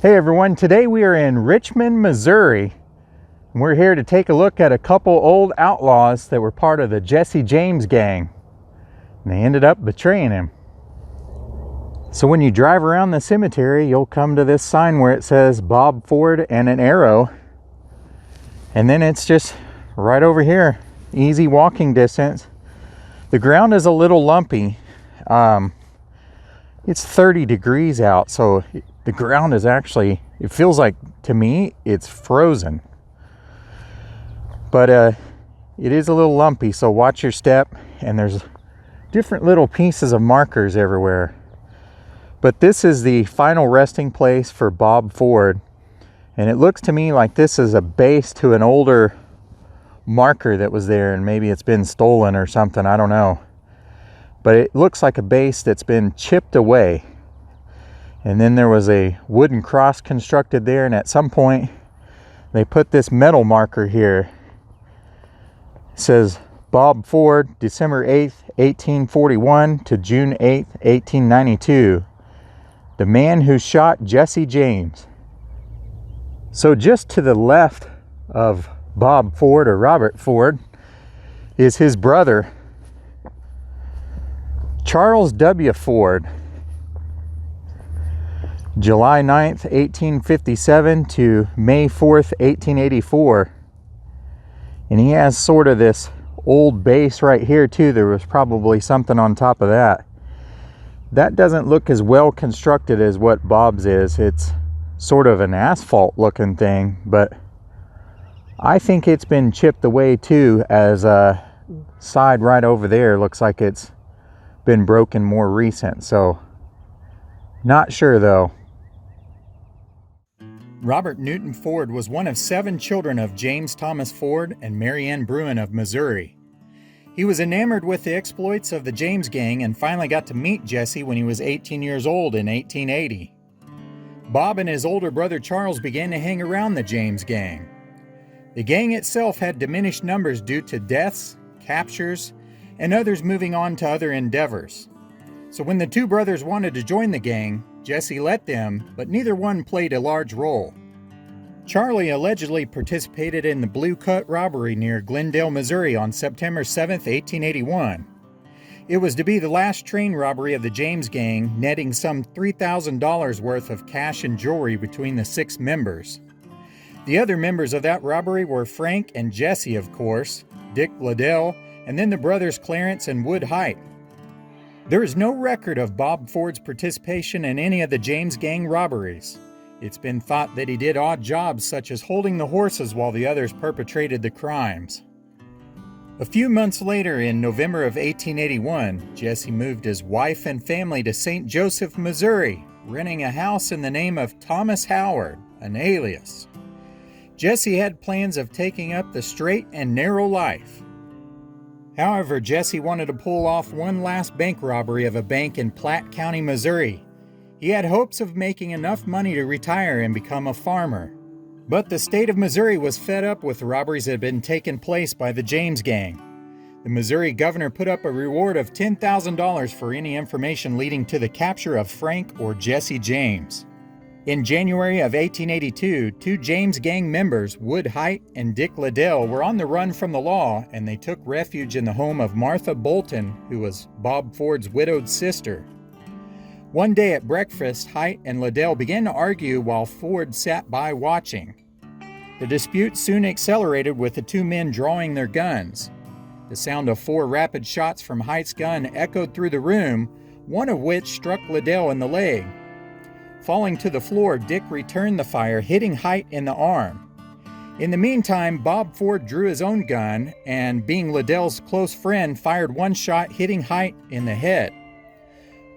Hey everyone, today we are in Richmond, Missouri. And we're here to take a look at a couple old outlaws that were part of the Jesse James gang. And they ended up betraying him. So when you drive around the cemetery, you'll come to this sign where it says Bob Ford and an arrow. And then it's just right over here, easy walking distance. The ground is a little lumpy. It's 30 degrees out, so the ground is actually, it feels like, to me, it's frozen. But it is a little lumpy, so watch your step, and there's different little pieces of markers everywhere. But this is the final resting place for Bob Ford, and it looks to me like this is a base to an older marker that was there, and maybe it's been stolen or something, I don't know. But it looks like a base that's been chipped away. And then there was a wooden cross constructed there, and at some point they put this metal marker here. It says Bob Ford, December 8th, 1841 to June 8th, 1892. The man who shot Jesse James. So just to the left of Bob Ford, or Robert Ford, is his brother, Charles W. Ford, July 9th, 1857 to May 4th, 1884. And he has sort of this old base right here too. There was probably something on top of that. That doesn't look as well constructed as what Bob's is. It's sort of an asphalt looking thing, but I think it's been chipped away too, as a side right over there looks like it's been broken more recent, so not sure though. Robert Newton Ford was one of 7 children of James Thomas Ford and Mary Ann Bruin of Missouri. He was enamored with the exploits of the James gang and finally got to meet Jesse when he was 18 years old in 1880. Bob and his older brother Charles began to hang around the James gang. The gang itself had diminished numbers due to deaths, captures, and others moving on to other endeavors. So when the 2 brothers wanted to join the gang, Jesse let them, but neither one played a large role. Charlie allegedly participated in the Blue Cut robbery near Glendale, Missouri on September 7, 1881. It was to be the last train robbery of the James gang, netting some $3,000 worth of cash and jewelry between the 6 members. The other members of that robbery were Frank and Jesse, of course, Dick Liddell, and then the brothers Clarence and Wood Height. There is no record of Bob Ford's participation in any of the James gang robberies. It's been thought that he did odd jobs such as holding the horses while the others perpetrated the crimes. A few months later, in November of 1881, Jesse moved his wife and family to St. Joseph, Missouri, renting a house in the name of Thomas Howard, an alias. Jesse had plans of taking up the straight and narrow life. However, Jesse wanted to pull off one last bank robbery of a bank in Platte County, Missouri. He had hopes of making enough money to retire and become a farmer. But the state of Missouri was fed up with the robberies that had been taking place by the James gang. The Missouri governor put up a reward of $10,000 for any information leading to the capture of Frank or Jesse James. In January of 1882, 2 James gang members, Wood Height and Dick Liddell, were on the run from the law, and they took refuge in the home of Martha Bolton, who was Bob Ford's widowed sister. One day at breakfast, Height and Liddell began to argue while Ford sat by watching. The dispute soon accelerated with the 2 men drawing their guns. The sound of 4 rapid shots from Height's gun echoed through the room, one of which struck Liddell in the leg. Falling to the floor, Dick returned the fire, hitting Height in the arm. In the meantime, Bob Ford drew his own gun and, being Liddell's close friend, fired one shot, hitting Height in the head.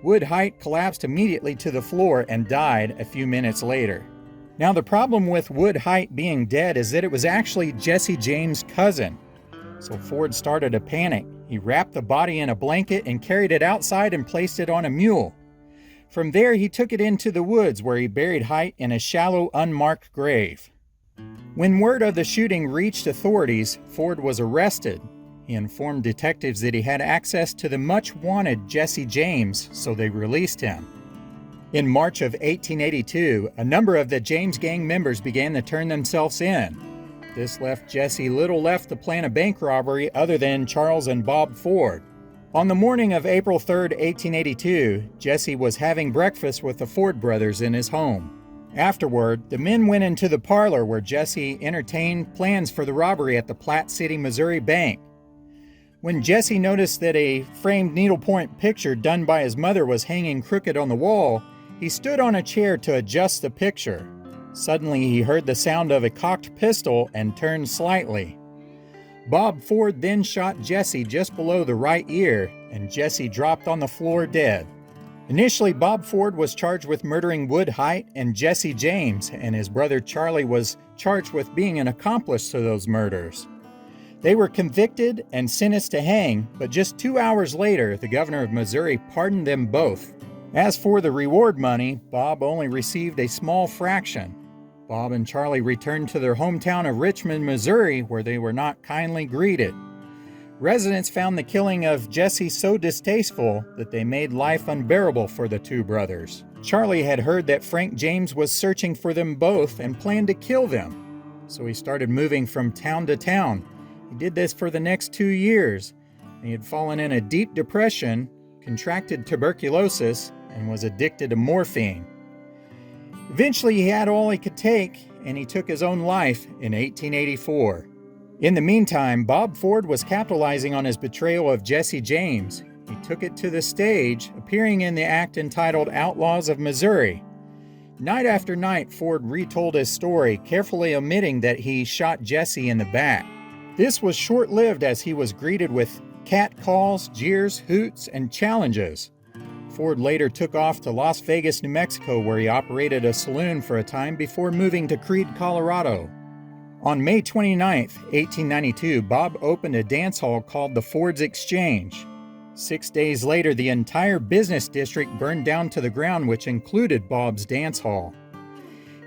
Wood Height collapsed immediately to the floor and died a few minutes later. Now, the problem with Wood Height being dead is that it was actually Jesse James' cousin. So Ford started to panic. He wrapped the body in a blanket and carried it outside and placed it on a mule. From there, he took it into the woods where he buried Height in a shallow, unmarked grave. When word of the shooting reached authorities, Ford was arrested. He informed detectives that he had access to the much-wanted Jesse James, so they released him. In March of 1882, a number of the James Gang members began to turn themselves in. This left Jesse little left to plan a bank robbery other than Charles and Bob Ford. On the morning of April 3, 1882, Jesse was having breakfast with the Ford brothers in his home. Afterward, the men went into the parlor where Jesse entertained plans for the robbery at the Platte City, Missouri bank. When Jesse noticed that a framed needlepoint picture done by his mother was hanging crooked on the wall, he stood on a chair to adjust the picture. Suddenly, he heard the sound of a cocked pistol and turned slightly. Bob Ford then shot Jesse just below the right ear, and Jesse dropped on the floor dead. Initially, Bob Ford was charged with murdering Wood Height and Jesse James, and his brother Charlie was charged with being an accomplice to those murders. They were convicted and sentenced to hang, but just 2 hours later, the governor of Missouri pardoned them both. As for the reward money, Bob only received a small fraction. Bob and Charlie returned to their hometown of Richmond, Missouri, where they were not kindly greeted. Residents found the killing of Jesse so distasteful that they made life unbearable for the two brothers. Charlie had heard that Frank James was searching for them both and planned to kill them, so he started moving from town to town. He did this for the next 2 years. He had fallen in a deep depression, contracted tuberculosis, and was addicted to morphine. Eventually, he had all he could take, and he took his own life in 1884. In the meantime, Bob Ford was capitalizing on his betrayal of Jesse James. He took it to the stage, appearing in the act entitled Outlaws of Missouri. Night after night, Ford retold his story, carefully omitting that he shot Jesse in the back. This was short-lived as he was greeted with catcalls, jeers, hoots, and challenges. Ford later took off to Las Vegas, New Mexico, where he operated a saloon for a time before moving to Creede, Colorado. On May 29, 1892, Bob opened a dance hall called the Ford's Exchange. 6 days later, the entire business district burned down to the ground, which included Bob's dance hall.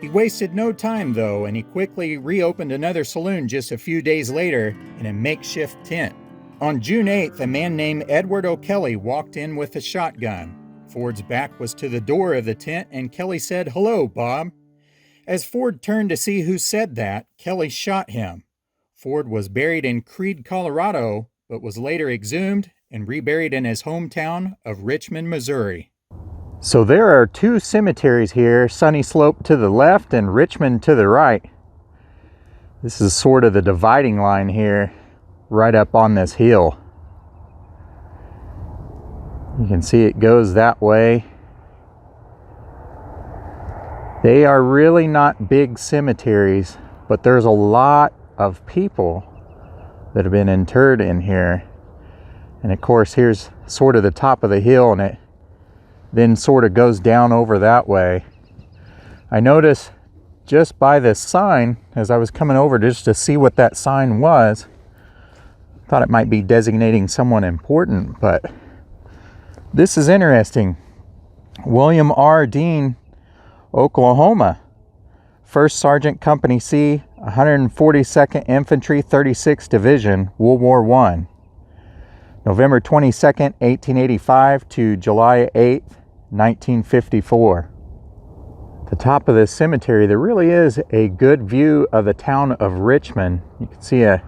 He wasted no time, though, and he quickly reopened another saloon just a few days later in a makeshift tent. On June 8th, a man named Edward O'Kelly walked in with a shotgun. Ford's back was to the door of the tent, and Kelly said, "Hello, Bob." As Ford turned to see who said that, Kelly shot him. Ford was buried in Creede, Colorado, but was later exhumed and reburied in his hometown of Richmond, Missouri. So there are two cemeteries here, Sunny Slope to the left and Richmond to the right. This is sort of the dividing line here, right up on this hill. You can see it goes that way. They are really not big cemeteries, but there's a lot of people that have been interred in here. And of course, here's sort of the top of the hill, and it then sort of goes down over that way. I noticed just by this sign, as I was coming over just to see what that sign was, thought it might be designating someone important, but this is interesting. William R. Dean, Oklahoma, 1st Sergeant Company C, 142nd Infantry, 36th Division, World War I. November 22nd, 1885 to July 8th, 1954. At the top of this cemetery, there really is a good view of the town of Richmond. You can see a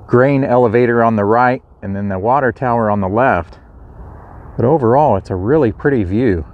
grain elevator on the right and then the water tower on the left. But overall, it's a really pretty view.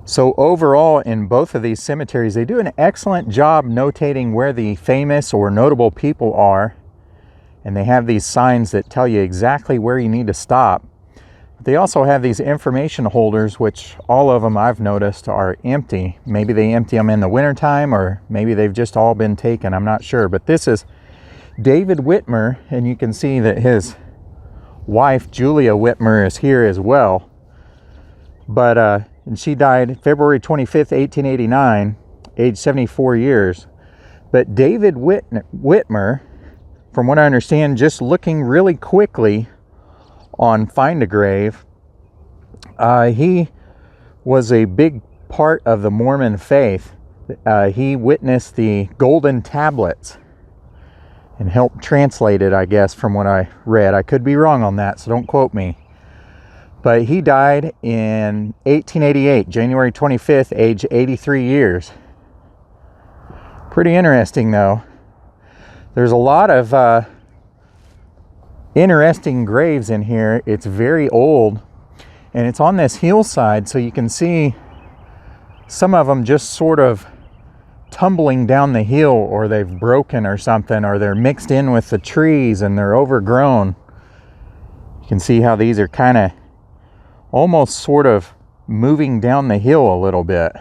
So overall, in both of these cemeteries, they do an excellent job notating where the famous or notable people are. And they have these signs that tell you exactly where you need to stop. They also have these information holders, which all of them I've noticed are empty. Maybe they empty them in the wintertime, or maybe they've just all been taken. I'm not sure. But this is David Whitmer, and you can see that his wife, Julia Whitmer, is here as well. But and she died February 25th, 1889, age 74 years. But David Whitmer, from what I understand, just looking really quickly on Find a Grave, he was a big part of the Mormon faith. He witnessed the golden tablets and helped translate it, I guess, from what I read. I could be wrong on that, so don't quote me. But he died in 1888, January 25th, age 83 years. Pretty interesting, though. There's a lot of interesting graves in here. It's very old, and it's on this hillside, so you can see some of them just sort of tumbling down the hill, or they've broken or something, or they're mixed in with the trees and they're overgrown. You can see how these are kind of almost sort of moving down the hill a little bit,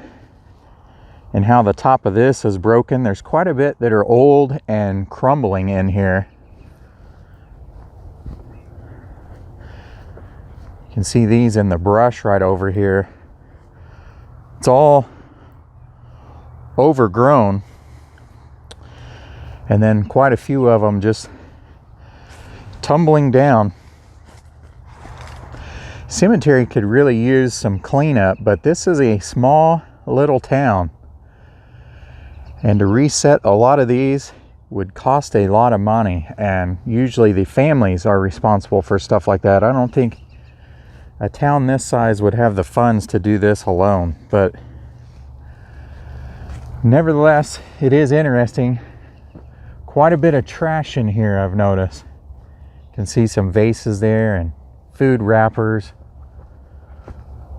and how the top of this is broken. There's quite a bit that are old and crumbling in here. You can see these in the brush right over here. It's all overgrown, and then quite a few of them just tumbling down. Cemetery could really use some cleanup, but this is a small little town, and to reset a lot of these would cost a lot of money, and usually the families are responsible for stuff like that. I don't think a town this size would have the funds to do this alone, but nevertheless, it is interesting. Quite a bit of trash in here, I've noticed. You can see some vases there and food wrappers.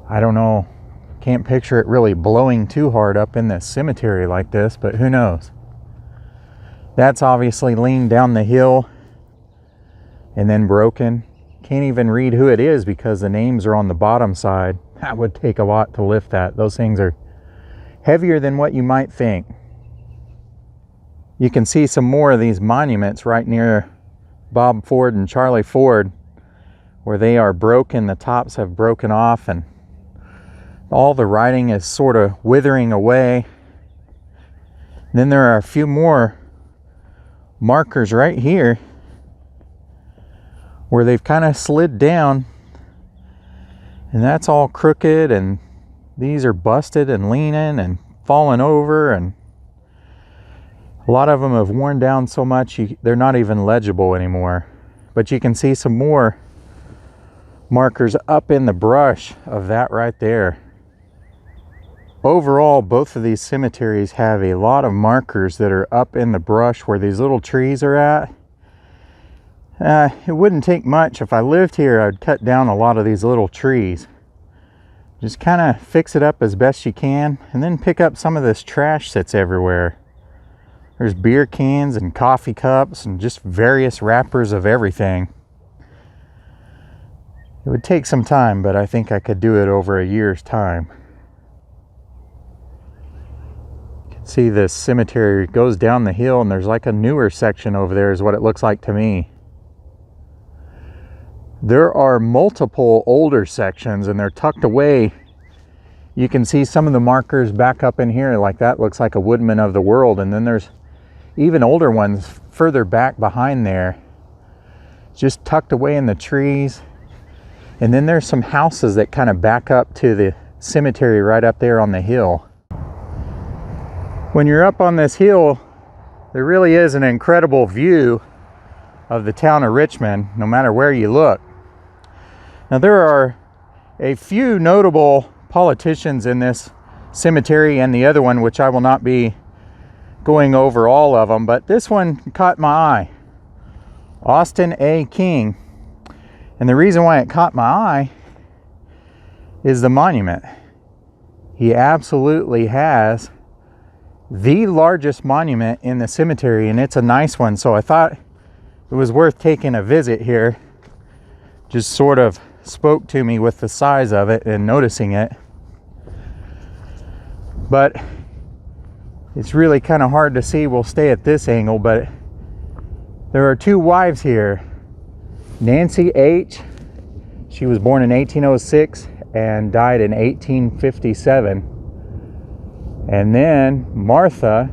I don't know, can't picture it really blowing too hard up in this cemetery like this, but who knows. That's obviously leaned down the hill and then broken. Can't even read who it is because the names are on the bottom side. That would take a lot to lift that. Those things are heavier than what you might think. You can see some more of these monuments right near Bob Ford and Charlie Ford, where they are broken. The tops have broken off and all the writing is sort of withering away. And then there are a few more markers right here where they've kind of slid down, and that's all crooked, and these are busted and leaning and falling over, and a lot of them have worn down so much they're not even legible anymore. But you can see some more markers up in the brush of that right there. Overall, both of these cemeteries have a lot of markers that are up in the brush where these little trees are at. It wouldn't take much. If I lived here, I'd cut down a lot of these little trees. Just kind of fix it up as best you can, and then pick up some of this trash that's everywhere. There's beer cans and coffee cups and just various wrappers of everything. It would take some time, but I think I could do it over a year's time. You can see this cemetery goes down the hill, and there's like a newer section over there is what it looks like to me. There are multiple older sections, and they're tucked away. You can see some of the markers back up in here, like that looks like a Woodman of the World, and then there's even older ones further back behind there, just tucked away in the trees. And then there's some houses that kind of back up to the cemetery right up there on the hill. When you're up on this hill, there really is an incredible view of the town of Richmond, no matter where you look. Now, there are a few notable politicians in this cemetery and the other one, which I will not be going over all of them, but this one caught my eye. Austin A. King. And the reason why it caught my eye is the monument. He absolutely has the largest monument in the cemetery, and it's a nice one, so I thought it was worth taking a visit here. Just sort of spoke to me with the size of it and noticing it. But it's really kind of hard to see. We'll stay at this angle, but there are two wives here. Nancy H. She was born in 1806 and died in 1857. And then Martha,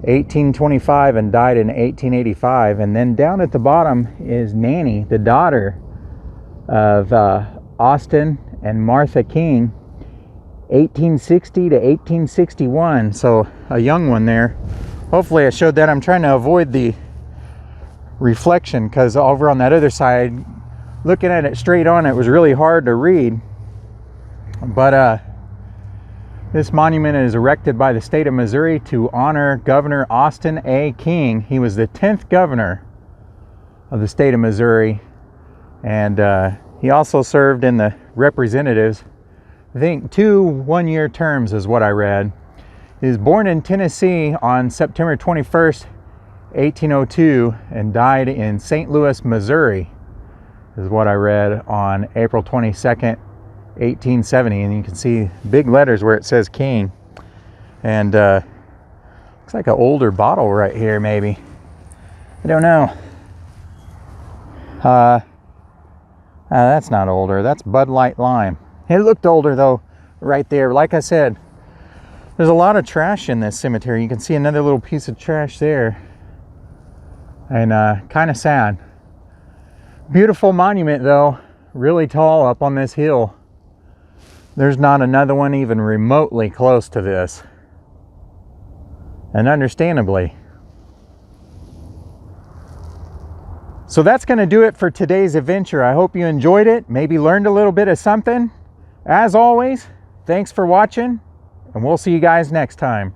1825 and died in 1885. And then down at the bottom is Nanny, the daughter of Austin and Martha King, 1860 to 1861. So a young one there. Hopefully I showed that. I'm trying to avoid the reflection because over on that other side looking at it straight on, it was really hard to read. But this monument is erected by the state of Missouri to honor Governor Austin A. King. He was the 10th governor of the state of Missouri, and he also served in the representatives. I think 2 one-year terms is what I read. He was born in Tennessee on September 21st, 1802, and died in St. Louis, Missouri, is what I read, on April 22nd, 1870. And you can see big letters where it says King. And looks like an older bottle right here, maybe. I don't know. That's not older. That's Bud Light Lime. It looked older though, right there. Like I said, there's a lot of trash in this cemetery. You can see another little piece of trash there. And kind of sad. Beautiful monument though, really tall up on this hill. There's not another one even remotely close to this. And understandably. So that's going to do it for today's adventure. I hope you enjoyed it, maybe learned a little bit of something. As always, thanks for watching, and we'll see you guys next time.